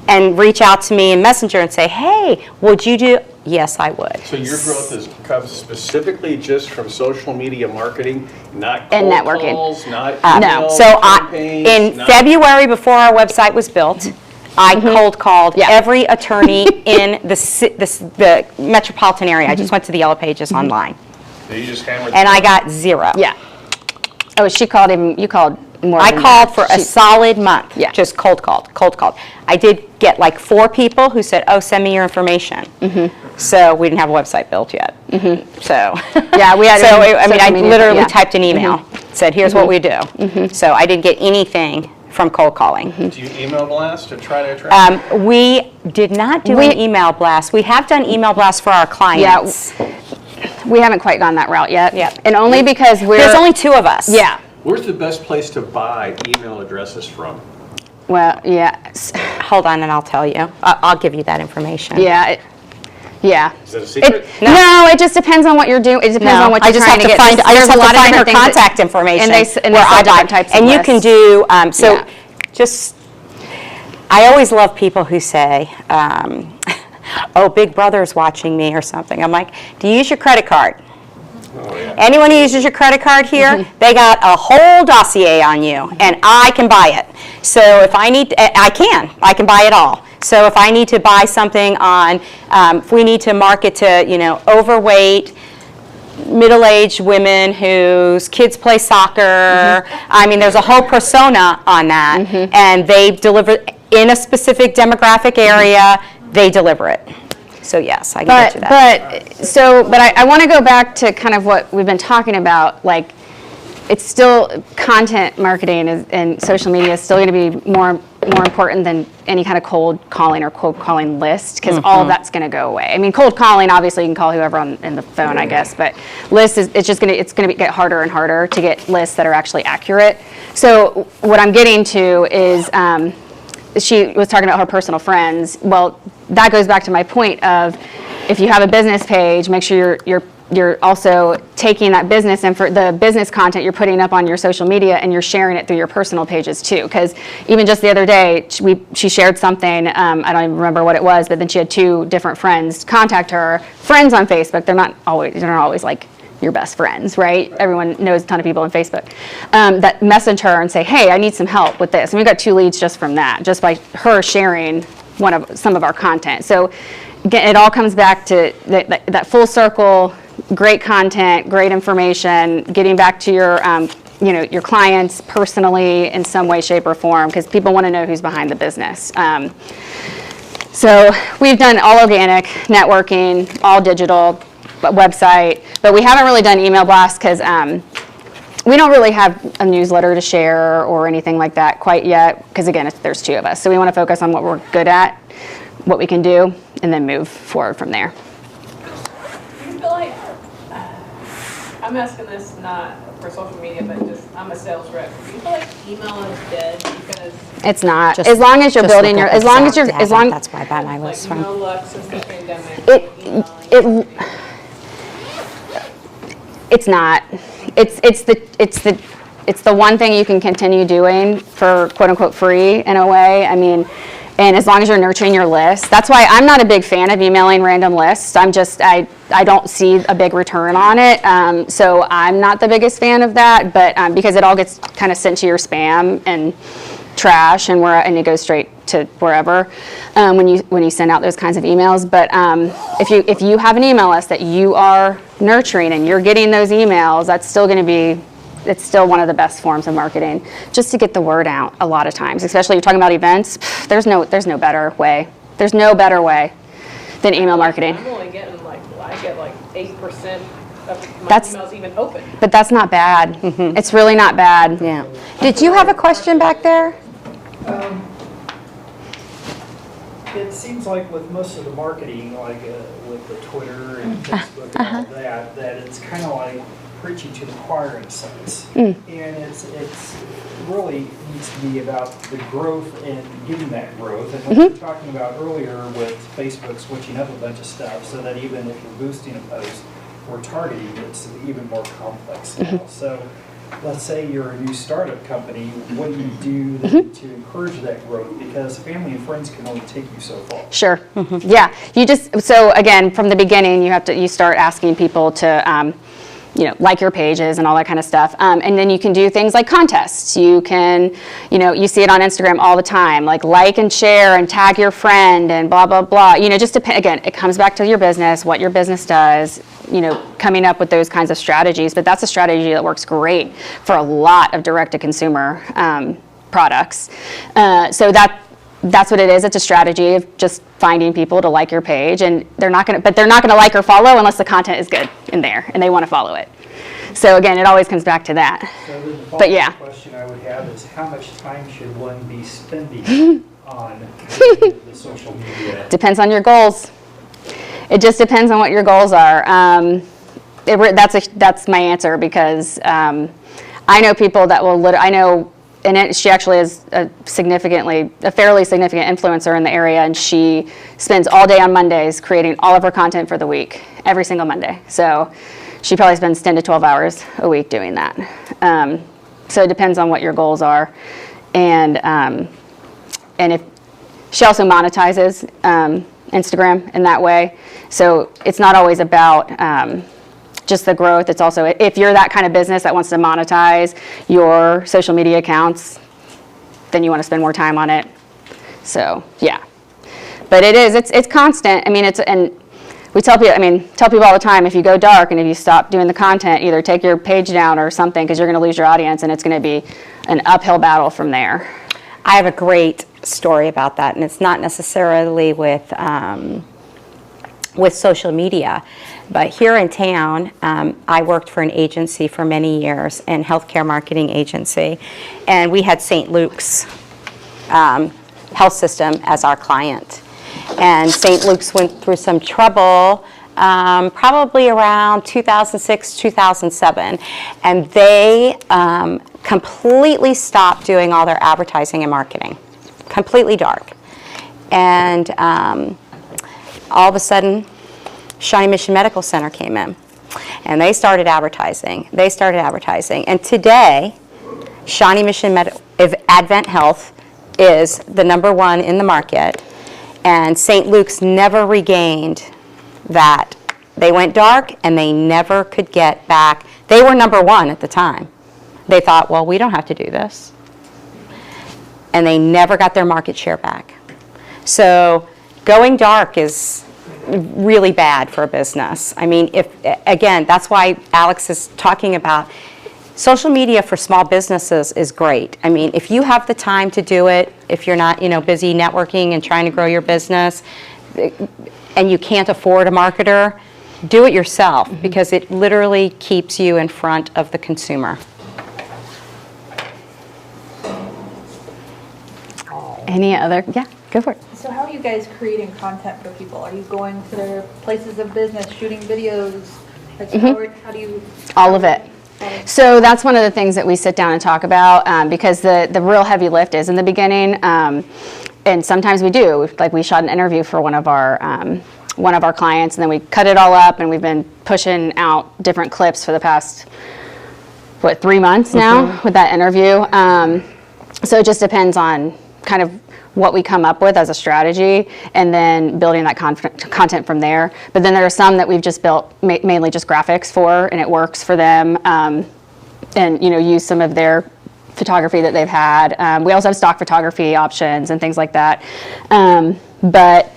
and reach out to me in Messenger and say, hey, would you do? Yes, I would. So your growth has come specifically just from social media marketing, not And cold networking. calls, not No. email So campaigns, in not- February, before our website was built, I cold called every attorney in the metropolitan area. I just went to the Yellow Pages online, You just hammered. and I got 0. Yeah. Oh, you called more I than called that. for a solid month, Yeah. just cold called. I did get like 4 people who said, oh, send me your information. So we didn't have a website built yet. So Yeah, we had so I social media, literally yeah. typed an email, said, here's what we do. So I didn't get anything from cold calling. Do you email blast to try to attract? We did not do an email blast. We have done email blasts for our clients. We haven't quite gone that route yet. Yeah. And only because There's only 2 of us. Yeah. Where's the best place to buy email addresses from? Well, yeah. Hold on and I'll tell you. I'll give you that information. Yeah. Yeah. Is that a secret? No, it just depends on what you're doing. It depends on what you're I just trying have to get. find. I There's just have a lot to of find her different things that- contact information. And they where sell I buy. different types of And you lists. can do so. Yeah. Just, I always love people who say, "Oh, Big Brother's watching me" or something. I'm like, "Do you use your credit card?" Oh, yeah. Anyone who uses your credit card here, they got a whole dossier on you, and I can buy it. So if I need, I can buy it all. So if I need to buy something on, if we need to market to, overweight middle-aged women whose kids play soccer. I mean, there's a whole persona on that, and they deliver in a specific demographic area. They deliver it. So yes, I can get to that. But I want to go back to kind of what we've been talking about, like, it's still content marketing and social media is still going to be more important than any kind of cold calling or cold calling list, because all of that's going to go away. I mean, cold calling, obviously you can call whoever in the phone, I guess, but lists it's going to get harder and harder to get lists that are actually accurate. So what I'm getting to is she was talking about her personal friends. Well, that goes back to my point of, if you have a business page, make sure you're also taking that business and for the business content you're putting up on your social media, and you're sharing it through your personal pages too. Because even just the other day, she shared something, I don't even remember what it was, but then she had 2 different friends contact her, friends on Facebook. They're not always like your best friends, right? Everyone knows a ton of people on Facebook, that message her and say, hey, I need some help with this. And we got 2 leads just from that, just by her sharing some of our content. So again, it all comes back to that full circle. Great content, great information, getting back to your clients personally in some way, shape, or form, because people want to know who's behind the business. So we've done all organic, networking, all digital, website, but we haven't really done email blasts because we don't really have a newsletter to share or anything like that quite yet, because again, there's 2 of us. So we want to focus on what we're good at, what we can do, and then move forward from there. Do you feel like, I'm asking this not for social media, but just, I'm a sales rep. Do you feel like email is dead because It's not. Just- As long as you're just building look your, up as long as you're, exact as data. long, That's why I buy my list like from. no luck since the pandemic? it's not. It's the one thing you can continue doing for quote unquote free in a way. I mean, and as long as you're nurturing your list. That's why I'm not a big fan of emailing random lists. I don't see a big return on it. So I'm not the biggest fan of that, but because it all gets kind of sent to your spam and trash, and it goes straight to wherever when you send out those kinds of emails. But if you have an email list that you are nurturing and you're getting those emails, that's still going to be, it's still one of the best forms of marketing, just to get the word out a lot of times, especially you're talking about events. There's no better way. There's no better way than email marketing. I'm only getting I get 8% of my That's- emails even open. But that's not bad. It's really not bad. Yeah. Did you have a question back there? It seems like with most of the marketing, like with the Twitter and Facebook and all that, that it's kind of like preaching to the choir in a sense. And it's really needs to be about the growth and getting that growth. And what you were talking about earlier with Facebook switching up a bunch of stuff so that even if you're boosting a post or targeting, it's even more complex now. So let's say you're a new startup company, what do you do to encourage that growth? Because family and friends can only take you so far. Sure. Yeah. So again, from the beginning, you start asking people to, like your pages and all that kind of stuff. And then you can do things like contests. You can, you see it on Instagram all the time, like and share and tag your friend and blah, blah, blah. Again, it comes back to your business, what your business does, coming up with those kinds of strategies. But that's a strategy that works great for a lot of direct-to-consumer products. So that's what it is. It's a strategy of just finding people to like your page, and they're not going to like or follow unless the content is good in there and they want to follow it. So again, it always comes back to that. So the But yeah. question I would have is how much time should one be spending on the social media? Depends on your goals. It just depends on what your goals are. That's my answer, because I know people that will she actually is a fairly significant influencer in the area, and she spends all day on Mondays creating all of her content for the week, every single Monday. So she probably spends 10 to 12 hours a week doing that. So it depends on what your goals are. And if she also monetizes Instagram in that way. So it's not always about just the growth. It's also, if you're that kind of business that wants to monetize your social media accounts, then you want to spend more time on it. So yeah, but it's constant. I mean, and we tell people all the time, if you go dark and if you stop doing the content, either take your page down or something, because you're going to lose your audience, and it's going to be an uphill battle from there. I have a great story about that, and it's not necessarily with social media, but here in town, I worked for an agency for many years, an healthcare marketing agency, and we had St. Luke's health system as our client. And St. Luke's went through some trouble probably around 2006, 2007, and they completely stopped doing all their advertising and marketing, completely dark. And all of a sudden, Shawnee Mission Medical Center came in, and they started advertising. And today, Shawnee Mission Advent Health is the #1 in the market, and St. Luke's never regained that. They went dark, and they never could get back. They were #1 at the time. They thought, well, we don't have to do this. And they never got their market share back. So going dark is really bad for a business. I mean, again, that's why Alex is talking about social media for small businesses is great. I mean, if you have the time to do it, if you're not, busy networking and trying to grow your business, and you can't afford a marketer, do it yourself, because it literally keeps you in front of the consumer. Any other? Yeah, go for it. So how are you guys creating content for people? Are you going to their places of business, shooting videos? Like, how do you? All of it. So that's one of the things that we sit down and talk about, because the real heavy lift is in the beginning, and sometimes we do. Like, we shot an interview for one of our clients, and then we cut it all up, and we've been pushing out different clips for the past 3 months now with that interview. So it just depends on kind of what we come up with as a strategy, and then building that content from there. But then there are some that we've just built mainly just graphics for, and it works for them, and use some of their photography that they've had. We also have stock photography options and things like that. But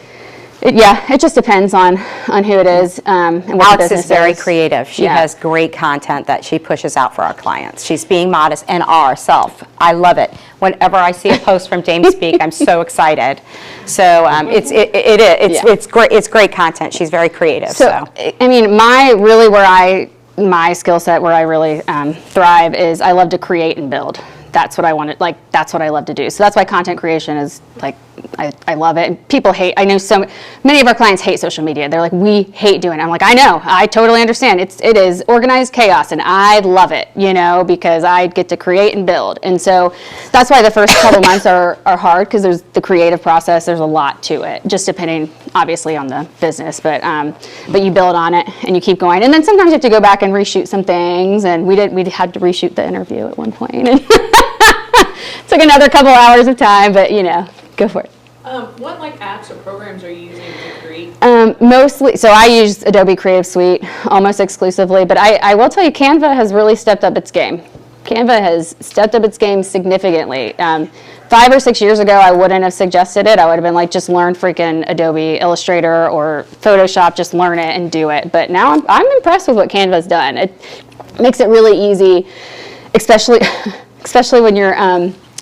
it just depends on who it is, and what Alex the business is very creative. She Yeah. has great content that she pushes out for our clients. She's being modest and ourself. I love it. Whenever I see a post from James Speak, I'm so excited. So it's great. It's great content. She's very creative. So I mean, my skill set where I really thrive is I love to create and build. That's what I wanted. Like, that's what I love to do. So that's why content creation is like, I love it. And people hate, I know so many of our clients hate social media. They're like, we hate doing it. I'm like, I know, I totally understand. It is organized chaos, and I love it, because I get to create and build. And so that's why the first couple months are hard, because there's the creative process. There's a lot to it, just depending obviously on the business, but you build on it and you keep going. And then sometimes you have to go back and reshoot some things, and we had to reshoot the interview at one point. Took another couple hours of time, but go for it. What apps or programs are you using to create? Mostly, so I use Adobe Creative Suite almost exclusively, but I will tell you, Canva has really stepped up its game. Canva has stepped up its game significantly. 5 or 6 years ago, I wouldn't have suggested it. I would have been like, just learn freaking Adobe Illustrator or Photoshop, just learn it and do it. But now I'm impressed with what Canva's done. It makes it really easy, especially when you're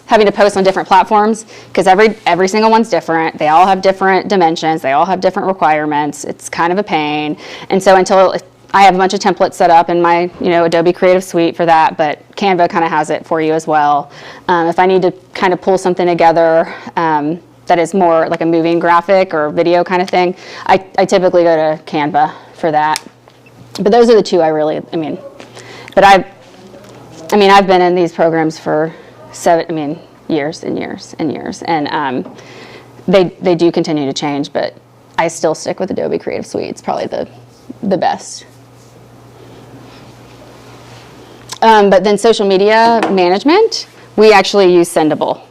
having to post on different platforms, because every single one's different. They all have different dimensions. They all have different requirements. It's kind of a pain. And so until I have a bunch of templates set up in my Adobe Creative Suite for that, but Canva kind of has it for you as well. If I need to kind of pull something together that is more like a moving graphic or video kind of thing, I typically go to Canva for that. But those are the two but I've been in these programs for years and years and years, and they do continue to change, but I still stick with Adobe Creative Suite. It's probably the best. But then social media management, we actually use Sendable.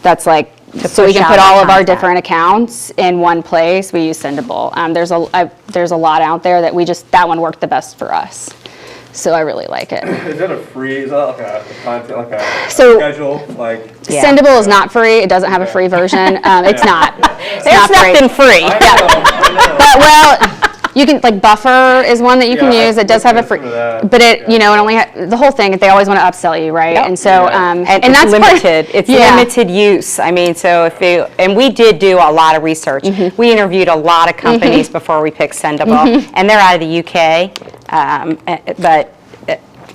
That's like, so we can put all of our different accounts in one place. We use Sendable. There's a lot out there that one worked the best for us. So I really like it. Is that is that like a content, like a So, schedule? Sendable is not free. It doesn't have a free version. It's not. There's nothing free. I know. But You can, like Buffer is one that you can Yeah, use. It does have a free, some of that. but it, you know, it only, the whole thing, they always want to upsell you, right? Yep. And so, Yeah. And and it's that's limited. It's Yeah. limited use. I mean, so if you, and we did do a lot of research. We interviewed a lot of companies before we picked Sendable, and they're out of the UK, but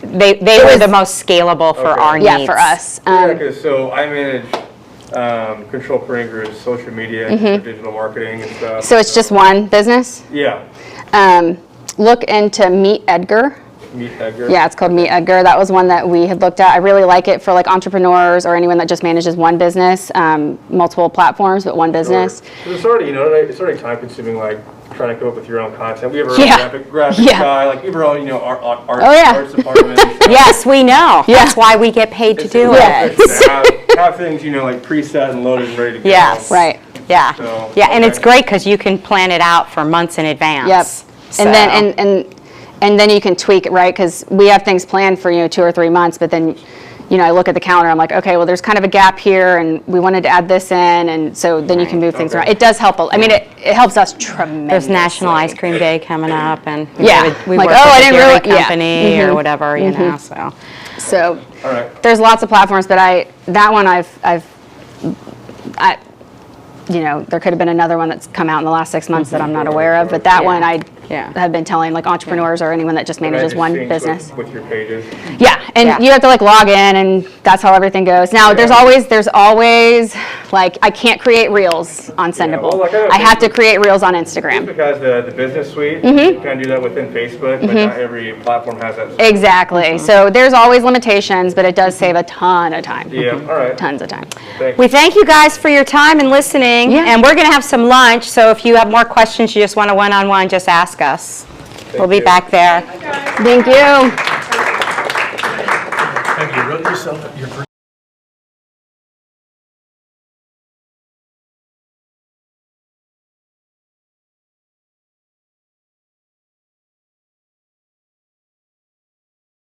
they were the most scalable for Okay. our needs. Yeah, for us. Yeah, because so I manage Control Printing Group's social media and digital marketing and stuff. So it's just one business. Yeah. Look into Meet Edgar. Meet Edgar. Yeah, it's called Meet Edgar. That was one that we had looked at. I really like it for like entrepreneurs or anyone that just manages one business, multiple platforms, but one business. Because it's already, it's already time consuming, like trying to come up with your own content. We have our own Yeah. graphic Yeah. guy, like we have our own, art, Oh, yeah. arts department. Yes, we know. That's why we get paid to do it. Have things, like preset and loaded and ready to go. Yes. Right. Yeah. So, Yeah, and okay. it's great because you can plan it out for months in advance. Yep. So- And then and then you can tweak it, right? Because we have things planned for 2 or 3 months, but then I look at the calendar. I'm like, okay, well, there's kind of a gap here, and we wanted to add this in, and so then you can move things Okay. around. It does help. I mean, it helps us tremendously. There's National Ice Cream Day coming up, and Yeah. we Like, work oh, with I a didn't dairy really- yeah. company or whatever, so. So All right. there's lots of platforms, but that one there could have been another one that's come out in the last 6 months that I'm not aware of, but that one I Yeah. have been telling like entrepreneurs or anyone that just And then manages just one syncs business. with your pages. Yeah, and Yeah. you have to like log in, and that's how everything goes. Now, there's always like I can't create reels on Sendable. well, like I know I have to Facebook- create reels on Instagram. Because the business suite, Mm-hmm. you can do that within Facebook, but not every platform has that. Exactly. So there's always limitations, but it does save a ton of time. Yeah, all right. Tons of time. Thanks. We thank you guys for your time and listening, Yeah. and we're going to have some lunch, so if you have more questions, you just want a one-on-one, just ask us. We'll be you. back there. Thank you. Have you wrote yourself your